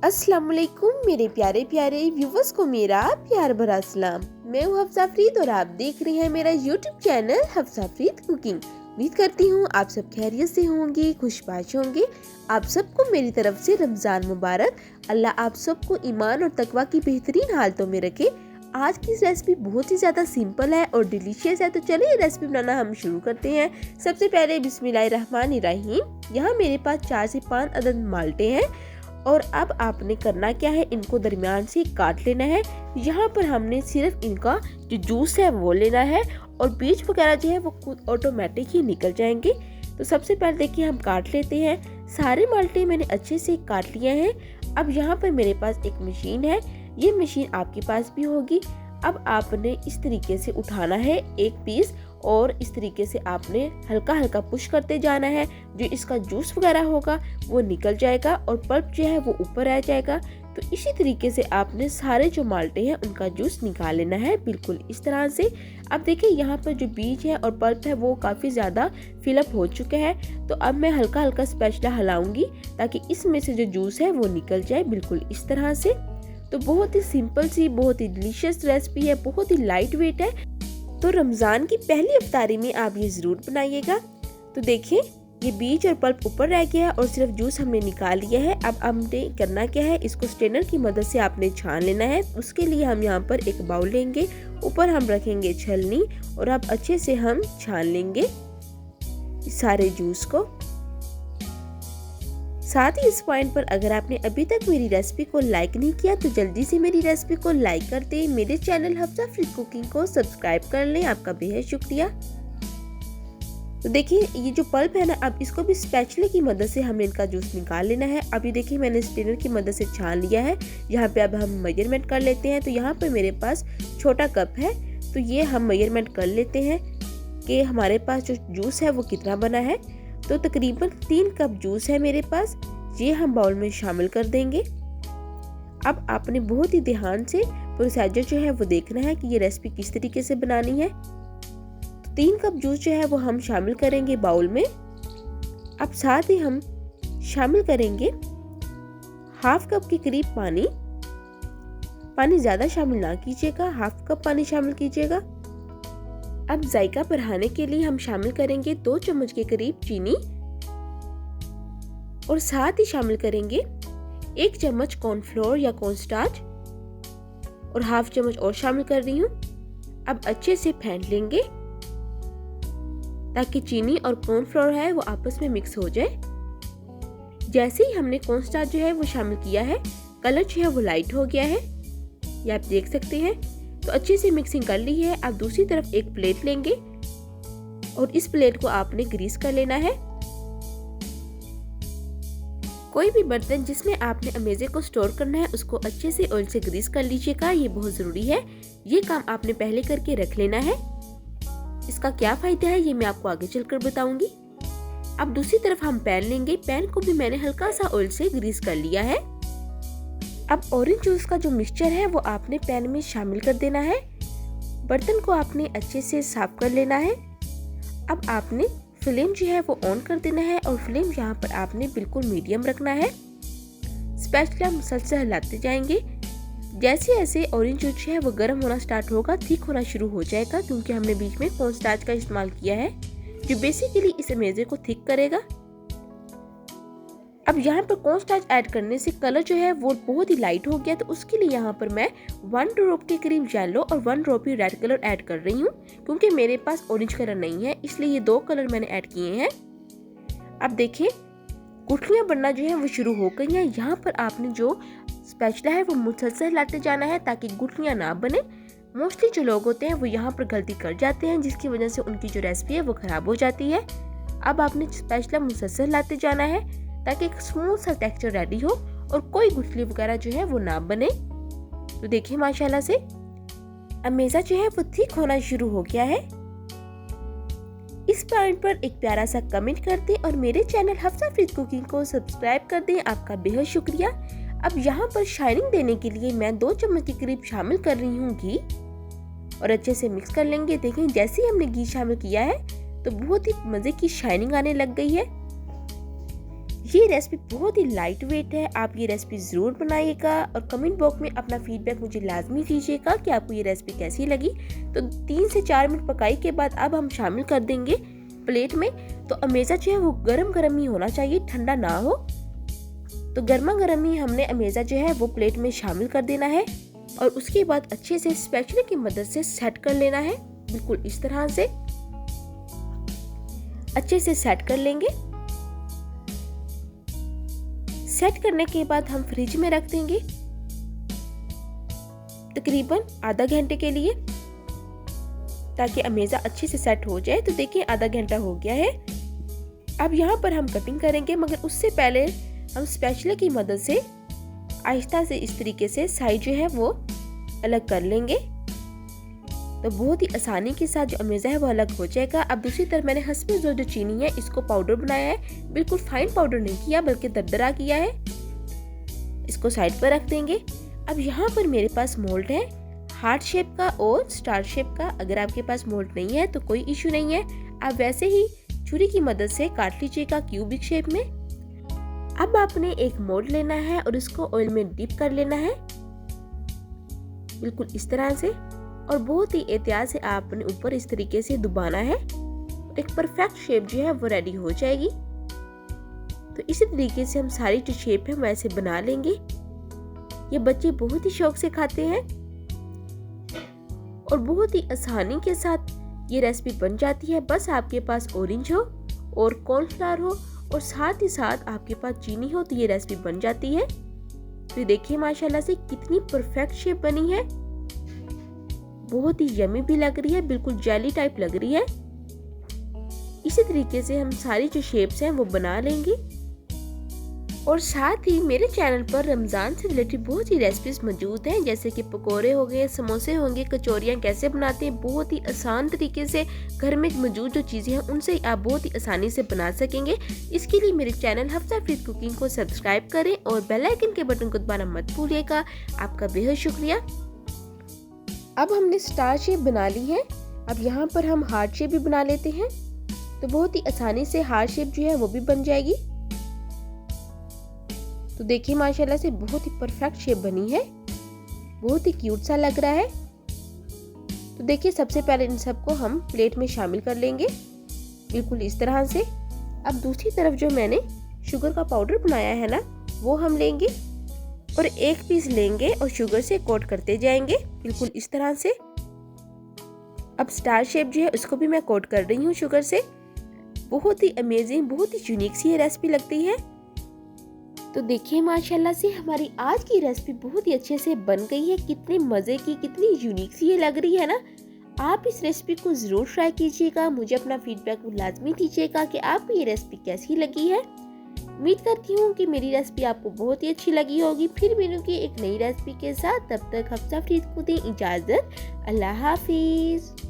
अस्सलाम वालेकुम मेरे प्यारे प्यारे व्यूवर्स को मेरा प्यार भरा सलाम। मैं हूँ हफ्सा फरीद और आप देख रहे हैं मेरा YouTube channel Hafsa Farid cooking. उम्मीद करती हूँ आप सब खैरियत से होंगे, खुशबाश होंगे। आप सबको मेरी तरफ से रमज़ान मुबारक। अल्लाह आप सबको ईमान और तकवा की बेहतरीन हालतों में रखे। आज की रेसिपी बहुत ही ज़्यादा सिंपल है और डिलीशियस है, तो चलिए रेसिपी बनाना हम शुरू करते हैं। सबसे पहले बिस्मिल्लाहिर्रहमानिर्रहीम। यहाँ मेरे पास 4 से 5 अदद माल्टे हैं और अब आपने करना क्या है, इनको दरमियान से काट लेना है। यहाँ पर हमने सिर्फ इनका जो जूस है वो लेना है और बीज वगैरह जो है वो खुद ऑटोमेटिक ही निकल जाएंगे। तो सबसे पहले देखिए हम काट लेते हैं। सारे माल्टे मैंने अच्छे से काट लिए हैं। अब यहाँ पर मेरे पास एक मशीन है, ये मशीन आपके पास भी होगी। अब आपने इस तरीके से उठाना है एक पीस और इस तरीके से आपने हल्का हल्का पुश करते जाना है। जो इसका जूस वगैरह होगा वो निकल जाएगा और पल्प जो है वो ऊपर आ जाएगा। तो इसी तरीके से आपने सारे जो माल्टे हैं उनका जूस निकाल लेना है, बिल्कुल इस तरह से। अब देखिए यहाँ पर जो बीज है और पल्प है वो काफ़ी ज़्यादा फिलअप हो चुके हैं। तो अब मैं हल्का हल्का स्पैचुला हिलाऊंगी ताकि इसमें से जो जूस है वो निकल जाए, बिल्कुल इस तरह से। तो बहुत ही सिंपल सी, बहुत ही डिलीशियस रेसिपी है, बहुत ही लाइट वेट है। तो रमज़ान की पहली इफ्तारी में आप ये ज़रूर बनाइएगा। तो देखिए ये बीज और पल्प ऊपर रह गया है और सिर्फ जूस हमने निकाल लिया है। अब हमने करना क्या है, इसको स्ट्रेनर की मदद से आपने छान लेना है। उसके लिए हम यहाँ पर एक बाउल लेंगे, ऊपर हम रखेंगे छलनी और अब अच्छे से हम छान लेंगे सारे जूस को। साथ ही इस पॉइंट पर अगर आपने अभी तक मेरी रेसिपी को लाइक नहीं किया तो जल्दी से मेरी रेसिपी को लाइक कर दें। मेरे चैनल हफ्सा फरीद कुकिंग को सब्सक्राइब कर लें, आपका बेहद शुक्रिया। तो देखिए ये जो पल्प है ना, अब इसको भी स्पैचुले की मदद से हमें इनका जूस निकाल लेना है। अभी देखिए मैंने स्ट्रेनर की मदद से छान लिया है। यहाँ पे अब हम मेजरमेंट कर लेते हैं। तो यहाँ पर मेरे पास छोटा कप है, तो ये हम मेजरमेंट कर लेते हैं कि हमारे पास जो जूस है वो कितना बना है। तो तकरीबन 3 कप जूस है मेरे पास, ये हम बाउल में शामिल कर देंगे। अब आपने बहुत ही ध्यान से प्रोसीजर जो है वो देखना है कि ये रेसिपी किस तरीके से बनानी है। तो 3 कप जूस जो है वो हम शामिल करेंगे बाउल में। अब साथ ही हम शामिल करेंगे हाफ कप के करीब पानी। पानी ज़्यादा शामिल ना कीजिएगा, हाफ कप पानी शामिल कीजिएगा। अब जायका बढ़ाने के लिए हम शामिल करेंगे 2 चम्मच के करीब चीनी और साथ ही शामिल करेंगे 1 चम्मच कॉर्नफ्लोर या कॉर्नस्टार्च और हाफ चम्मच और शामिल कर रही हूँ। अब अच्छे से फेंट लेंगे ताकि चीनी और कॉर्नफ्लोर है वो आपस में मिक्स हो जाए। जैसे ही हमने कॉर्नस्टार्च जो है वो शामिल किया है, कलर जो है वो लाइट हो गया है, ये आप देख सकते हैं। तो अच्छे से मिक्सिंग कर ली है। अब दूसरी तरफ एक प्लेट लेंगे और इस प्लेट को आपने ग्रीस कर लेना है। कोई भी बर्तन जिसमें आपने अमेज़े को स्टोर करना है उसको अच्छे से ऑयल से ग्रीस कर लीजिएगा, ये बहुत ज़रूरी है। ये काम आपने पहले करके रख लेना है। इसका क्या फ़ायदा है ये मैं आपको आगे चलकर बताऊंगी। अब दूसरी तरफ हम पैन लेंगे, पैन को भी मैंने हल्का सा ऑयल से ग्रीस कर लिया है। अब ऑरेंज जूस का जो मिक्सचर है वो आपने पैन में शामिल कर देना है। बर्तन को आपने अच्छे से साफ कर लेना है। अब आपने फ्लेम जो है वो ऑन कर देना है और फ्लेम यहाँ पर आपने बिल्कुल मीडियम रखना है। स्पैचुला मुसलसल हिलाते जाएंगे। जैसे जैसे ऑरेंज जूस है वो गर्म होना स्टार्ट होगा, थिक होना शुरू हो जाएगा, क्योंकि हमने बीच में कॉर्नस्टार्च का इस्तेमाल किया है जो बेसिकली इस अमेज़े को थिक करेगा। अब यहाँ पर कॉर्नस्टार्च ऐड करने से कलर जो है वो बहुत ही लाइट हो गया, तो उसके लिए यहाँ पर मैं 1 ड्रॉप के करीब येलो और 1 ड्रॉप ही रेड कलर ऐड कर रही हूँ, क्योंकि मेरे पास ऑरेंज कलर नहीं है, इसलिए ये 2 कलर मैंने ऐड किए हैं। अब देखिए गुठलियाँ बनना जो है वो शुरू हो गई हैं। यहाँ पर आपने जो स्पैचुला है वो मुसलसल हिलाते जाना है ताकि गुठलियाँ ना बने। मोस्टली जो लोग होते हैं वो यहाँ पर गलती कर जाते हैं, जिसकी वजह से उनकी जो रेसिपी है वो खराब हो जाती है। अब आपने स्पैचुला मुसलसल हिलाते जाना है ताकि एक स्मूथ सा टेक्सचर रेडी हो और कोई गुठली वगैरह जो है वो ना बने। तो देखिए माशाल्लाह से अमेज़ा जो है वो थिक होना शुरू हो गया है। इस पॉइंट पर एक प्यारा सा कमेंट कर दें और मेरे चैनल हफ्सा फरीद कुकिंग को सब्सक्राइब कर दें, आपका बेहद शुक्रिया। अब यहाँ पर शाइनिंग देने के लिए मैं 2 चम्मच के करीब शामिल कर रही हूँ घी और अच्छे से मिक्स कर लेंगे। देखें जैसे ही हमने घी शामिल किया है तो बहुत ही मज़े की शाइनिंग आने लग गई है। ये रेसिपी बहुत ही लाइट वेट है। आप ये रेसिपी ज़रूर बनाइएगा और कमेंट बॉक्स में अपना फीडबैक मुझे लाजमी दीजिएगा कि आपको ये रेसिपी कैसी लगी। तो 3 से 4 मिनट पकाई के बाद अब हम शामिल कर देंगे प्लेट में। तो अमेज़ा जो है वो गरम गरम ही होना चाहिए, ठंडा ना हो। तो गर्मा गर्म ही हमने अमेज़ा जो है वो प्लेट में शामिल कर देना है और उसके बाद अच्छे से स्पैचुला की मदद से सेट कर लेना है। बिल्कुल इस तरह से अच्छे से सेट कर लेंगे। सेट करने के बाद हम फ्रिज में रख देंगे तकरीबन आधा घंटे के लिए, ताकि अमेज़ा अच्छे से सेट हो जाए। तो देखिए आधा घंटा हो गया है। अब यहाँ पर हम कटिंग करेंगे, मगर उससे पहले हम स्पैचुला की मदद से आहिस्ता से इस तरीके से साइड जो है वो अलग कर लेंगे। तो बहुत ही आसानी के साथ जो अमेज़ा है वो अलग हो जाएगा। अब दूसरी तरफ मैंने हस्बे जो चीनी है इसको पाउडर बनाया है, बिल्कुल फाइन पाउडर नहीं किया बल्कि दरदरा किया है। इसको साइड पर रख देंगे। अब यहाँ पर मेरे पास मोल्ड है हार्ट शेप का और स्टार शेप का। अगर आपके पास मोल्ड नहीं है तो कोई इशू नहीं है, आप वैसे ही छुरी की मदद से काट लीजिएगा क्यूबिक शेप में। अब आपने एक मोल्ड लेना है और इसको ऑयल में डिप कर लेना है बिल्कुल इस तरह से, और बहुत ही एहतियात से आपने ऊपर इस तरीके से दबाना है। एक परफेक्ट शेप जो है वो रेडी हो जाएगी। तो इसी तरीके से हम सारी जो शेप है वैसे बना लेंगे। ये बच्चे बहुत ही शौक से खाते हैं और बहुत ही आसानी के साथ ये रेसिपी बन जाती है। बस आपके पास ऑरेंज हो और कॉर्नफ्लावर हो और साथ ही साथ आपके पास चीनी हो तो ये रेसिपी बन जाती है। तो देखिए माशाल्लाह से कितनी परफेक्ट शेप बनी है, बहुत ही यमी भी लग रही है, बिल्कुल जेली टाइप लग रही है। इसी तरीके से हम सारी जो शेप्स हैं वो बना लेंगे। और साथ ही मेरे चैनल पर रमज़ान से रिलेटेड बहुत सी रेसिपीज मौजूद हैं, जैसे कि पकोड़े हो गए, समोसे होंगे, कचौरियाँ कैसे बनाते हैं बहुत ही आसान तरीके से। घर में मौजूद जो चीज़ें हैं उनसे आप बहुत ही आसानी से बना सकेंगे। इसके लिए मेरे चैनल हफ्सा फ्रीद कुकिंग को सब्सक्राइब करें और बेल आइकन के बटन को दबाना मत भूलिएगा। आपका बेहद शुक्रिया। अब हमने स्टार शेप बना ली है। अब यहाँ पर हम हार्ट शेप भी बना लेते हैं। तो बहुत ही आसानी से हार्ट शेप जो है वो भी बन जाएगी। तो देखिए माशाल्लाह से बहुत ही परफेक्ट शेप बनी है, बहुत ही क्यूट सा लग रहा है। तो देखिए सबसे पहले इन सबको हम प्लेट में शामिल कर लेंगे बिल्कुल इस तरह से। अब दूसरी तरफ जो मैंने शुगर का पाउडर बनाया है ना वो हम लेंगे और एक पीस लेंगे और शुगर से कोट करते जाएंगे बिल्कुल इस तरह से। अब स्टार शेप जो है उसको भी मैं कोट कर रही हूँ शुगर से। बहुत ही अमेजिंग, बहुत ही यूनिक सी ये रेसिपी लगती है। तो देखिए माशाल्लाह से हमारी आज की रेसिपी बहुत ही अच्छे से बन गई है। कितने मज़े की, कितनी यूनिक सी ये लग रही है ना। आप इस रेसिपी को ज़रूर ट्राई कीजिएगा। मुझे अपना फीडबैक लाजमी दीजिएगा कि आपको ये रेसिपी कैसी लगी है। उम्मीद करती हूँ कि मेरी रेसिपी आपको बहुत ही अच्छी लगी होगी। फिर मिलूंगी एक नई रेसिपी के साथ। तब तक हफ्सा फ्रीद को दें इजाज़त। अल्लाह हाफिज़।